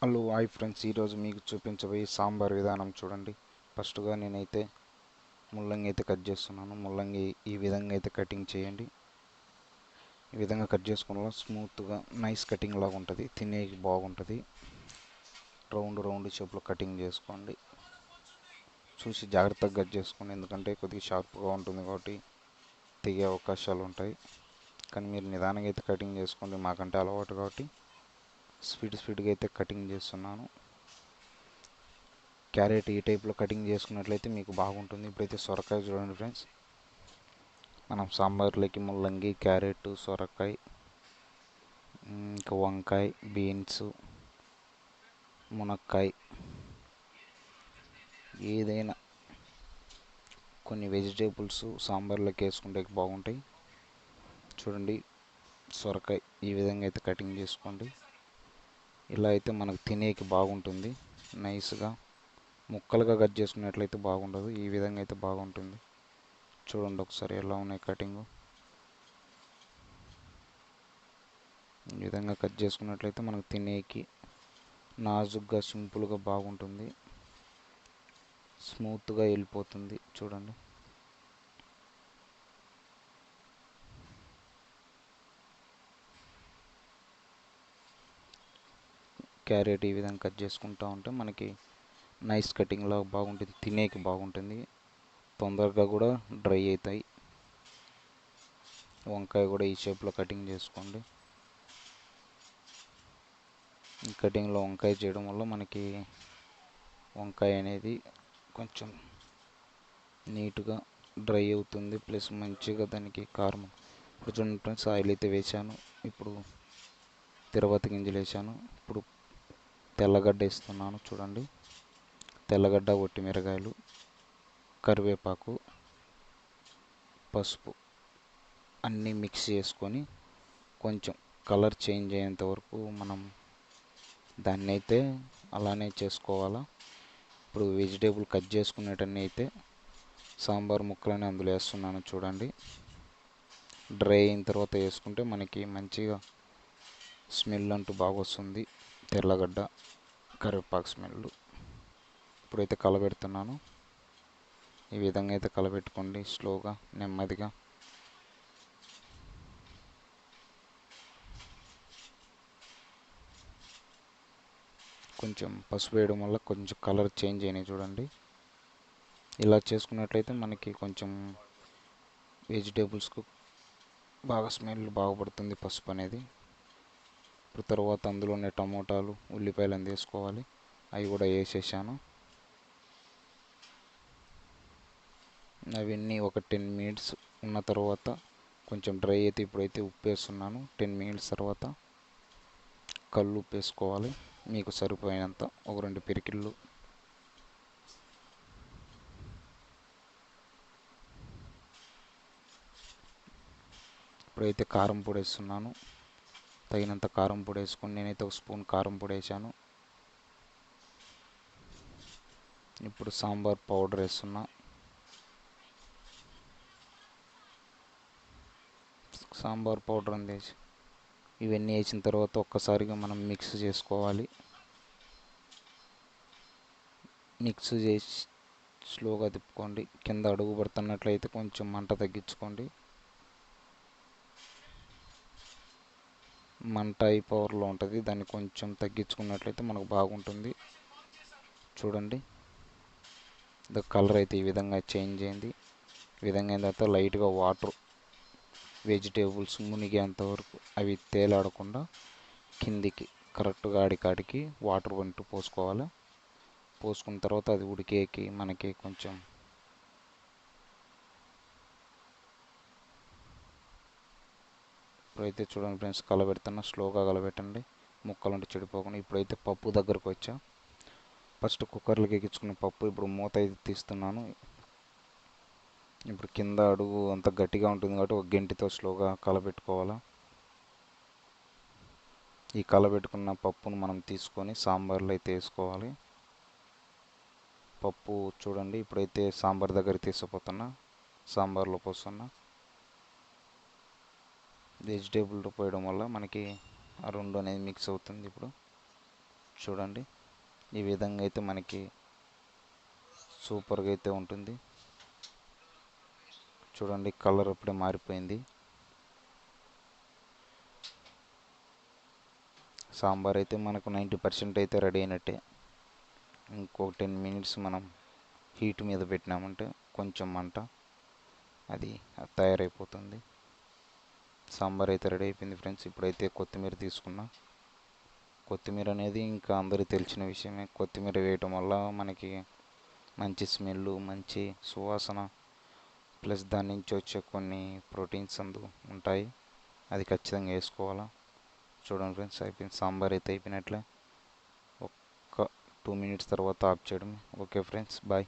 Hello hi friends, ఈరోజు మీకు చూపించబోయే సాంబార్ విధానం చూడండి. ఫస్ట్గా నేనైతే ముల్లంగి అయితే కట్ చేస్తున్నాను. ముల్లంగి ఈ విధంగా అయితే కటింగ్ చేయండి. ఈ విధంగా కట్ చేసుకోవడం వల్ల స్మూత్గా నైస్ కటింగ్ లాగా ఉంటుంది, తినేకి బాగుంటుంది. రౌండ్ షేప్లో కటింగ్ చేసుకోండి. చూసి జాగ్రత్తగా కట్ చేసుకోండి, ఎందుకంటే కొద్దిగా షార్ప్గా ఉంటుంది కాబట్టి తెగే అవకాశాలు ఉంటాయి. కానీ మీరు నిదానంగా అయితే కటింగ్ చేసుకోండి, మాకంటే అలవాటు కాబట్టి స్పీడ్గా అయితే కటింగ్ చేస్తున్నాను. క్యారెట్ ఈ టైప్లో కటింగ్ చేసుకున్నట్లయితే మీకు బాగుంటుంది. ఇప్పుడైతే సొరకాయ చూడండి ఫ్రెండ్స్, మనం సాంబార్లోకి ముల్లంగి, క్యారెట్, సొరకాయ, ఇంకా వంకాయ, బీన్స్, మునక్కాయ, ఏదైనా కొన్ని వెజిటేబుల్స్ సాంబార్లోకి వేసుకుంటే బాగుంటాయి. చూడండి, సొరకాయ ఈ విధంగా అయితే కటింగ్ చేసుకోండి. ఇలా అయితే మనకు తినేకి బాగుంటుంది. నైస్గా ముక్కలుగా కట్ చేసుకున్నట్లయితే బాగుండదు, ఈ విధంగా అయితే బాగుంటుంది. చూడండి ఒకసారి ఎలా ఉన్నాయి కటింగ్. ఈ విధంగా కట్ చేసుకున్నట్లయితే మనకు తినేకి నాజుగ్గా సింపుల్గా బాగుంటుంది, స్మూత్గా వెళ్ళిపోతుంది. చూడండి, క్యారెట్ ఈ విధంగా కట్ చేసుకుంటూ ఉంటే మనకి నైస్ కటింగ్లా బాగుంటుంది, తినేకి బాగుంటుంది, తొందరగా కూడా డ్రై అవుతాయి. వంకాయ కూడా ఈ షేప్లో కటింగ్ చేసుకోండి. ఈ కటింగ్లో వంకాయ చేయడం వల్ల మనకి వంకాయ అనేది కొంచెం నీట్గా డ్రై అవుతుంది, ప్లస్ మంచిగా దానికి కారం. ఇప్పుడు చూడండి ఫ్రెండ్స్, ఆయిల్ అయితే వేసాను. ఇప్పుడు తిరువాత గింజలు వేసాను. ఇప్పుడు తెల్లగడ్డ వేస్తున్నాను. చూడండి, తెల్లగడ్డ, ఒట్టిమిరకాయలు, కరివేపాకు, పసుపు అన్నీ మిక్స్ చేసుకొని కొంచెం కలర్ చేంజ్ అయ్యేంత వరకు మనం దాన్ని అయితే అలానే చేసుకోవాలా. ఇప్పుడు వెజిటేబుల్ కట్ చేసుకునేటన్నీ అయితే సాంబార్ ముక్కలని అందులో వేస్తున్నాను. చూడండి, డ్రై అయిన తర్వాత వేసుకుంటే మనకి మంచిగా స్మెల్ అంటూ బాగా వస్తుంది, తెల్లగడ్డ, కరివేపాకు స్మెల్. ఇప్పుడైతే కలబెడుతున్నాను. ఈ విధంగా అయితే కలబెట్టుకోండి, స్లోగా నెమ్మదిగా. కొంచెం పసుపు వేయడం వల్ల కొంచెం కలర్ చేంజ్ అయినాయి చూడండి. ఇలా చేసుకున్నట్లయితే మనకి కొంచెం వెజిటేబుల్స్కు బాగా స్మెల్ బాగుపడుతుంది పసుపు అనేది. ఇప్పుడు తర్వాత అందులోనే టమోటాలు, ఉల్లిపాయలు వేసుకోవాలి. అవి కూడా వేసేసాను. అవన్నీ ఒక 10 మినిట్స్ ఉన్న తర్వాత కొంచెం డ్రై అయితే ఇప్పుడైతే ఉప్పు వేస్తున్నాను. 10 మినిట్స్ తర్వాత కళ్ళు ఉప్పు వేసుకోవాలి, మీకు సరిపోయినంత, ఒక 2 పిరికిళ్ళు. ఇప్పుడైతే కారం పొడి వేస్తున్నాను. తగినంత కారం పొడి వేసుకొని నేనైతే ఒక స్పూన్ కారం పొడి వేసాను. ఇప్పుడు సాంబార్ పౌడర్ వేస్తున్నా. సాంబార్ పౌడర్ వేసి ఇవన్నీ వేసిన తర్వాత ఒక్కసారిగా మనం మిక్స్ చేసుకోవాలి. మిక్స్ చేసి స్లోగా తిప్పుకోండి. కింద అడుగు పడుతున్నట్లయితే కొంచెం మంట తగ్గించుకోండి. మంట హై పవర్లో ఉంటుంది, దాన్ని కొంచెం తగ్గించుకున్నట్లయితే మనకు బాగుంటుంది. చూడండి, కలర్ అయితే ఈ విధంగా చేంజ్ అయింది. ఈ విధంగా అయిన తర్వాత లైట్గా వాటర్, వెజిటేబుల్స్ మునిగేంత వరకు అవి తేలాడకుండా కిందికి కరెక్ట్గా ఆడికాడికి వాటర్ వంటి పోసుకోవాలి. పోసుకున్న తర్వాత అది ఉడికేకి మనకి కొంచెం ఇప్పుడైతే చూడండి ఫ్రెండ్స్, కలబెడుతున్నా, స్లోగా కలబెట్టండి, ముక్కలంటే చెడిపోకుండా. ఇప్పుడైతే పప్పు దగ్గరకు వచ్చా. ఫస్ట్ కుక్కర్లోకి ఎక్కించుకున్న పప్పు ఇప్పుడు మూత అయితే తీస్తున్నాను. ఇప్పుడు కింద అడుగు అంత గట్టిగా ఉంటుంది కాబట్టి ఒక గెంటితో స్లోగా కలబెట్టుకోవాలా. ఈ కలబెట్టుకున్న పప్పును మనం తీసుకొని సాంబార్లో అయితే వేసుకోవాలి. పప్పు చూడండి, ఇప్పుడైతే సాంబార్ దగ్గర తీసుకుపోతున్నా, సాంబార్లో పోస్తున్నా. వెజిటేబుల్ పోయడం వల్ల మనకి ఆ రెండు అనేది మిక్స్ అవుతుంది. ఇప్పుడు చూడండి ఈ విధంగా అయితే మనకి సూపర్గా అయితే ఉంటుంది. చూడండి కలర్ అప్పుడే మారిపోయింది. సాంబార్ అయితే మనకు 90% అయితే రెడీ అయినట్టే. ఇంకో 10 మినిట్స్ మనం హీట్ మీద పెట్టినామంటే కొంచెం మంట అది తయారైపోతుంది. సాంబార్ అయితే రెడీ అయిపోయింది ఫ్రెండ్స్. ఇప్పుడైతే కొత్తిమీర తీసుకున్నా. కొత్తిమీర అనేది ఇంకా అందరికీ తెలిసిన విషయమే. కొత్తిమీర వేయటం వల్ల మనకి మంచి స్మెల్, మంచి సువాసన, ప్లస్ దాని నుంచి వచ్చే కొన్ని ప్రోటీన్స్ ఉంటాయి. అది ఖచ్చితంగా వేసుకోవాలా. చూడండి ఫ్రెండ్స్ అయిపోయింది. సాంబార్ అయితే అయిపోయినట్లే. ఒక్క 2 మినిట్స్ తర్వాత ఆఫ్ చేయడం. Okay friends, bye.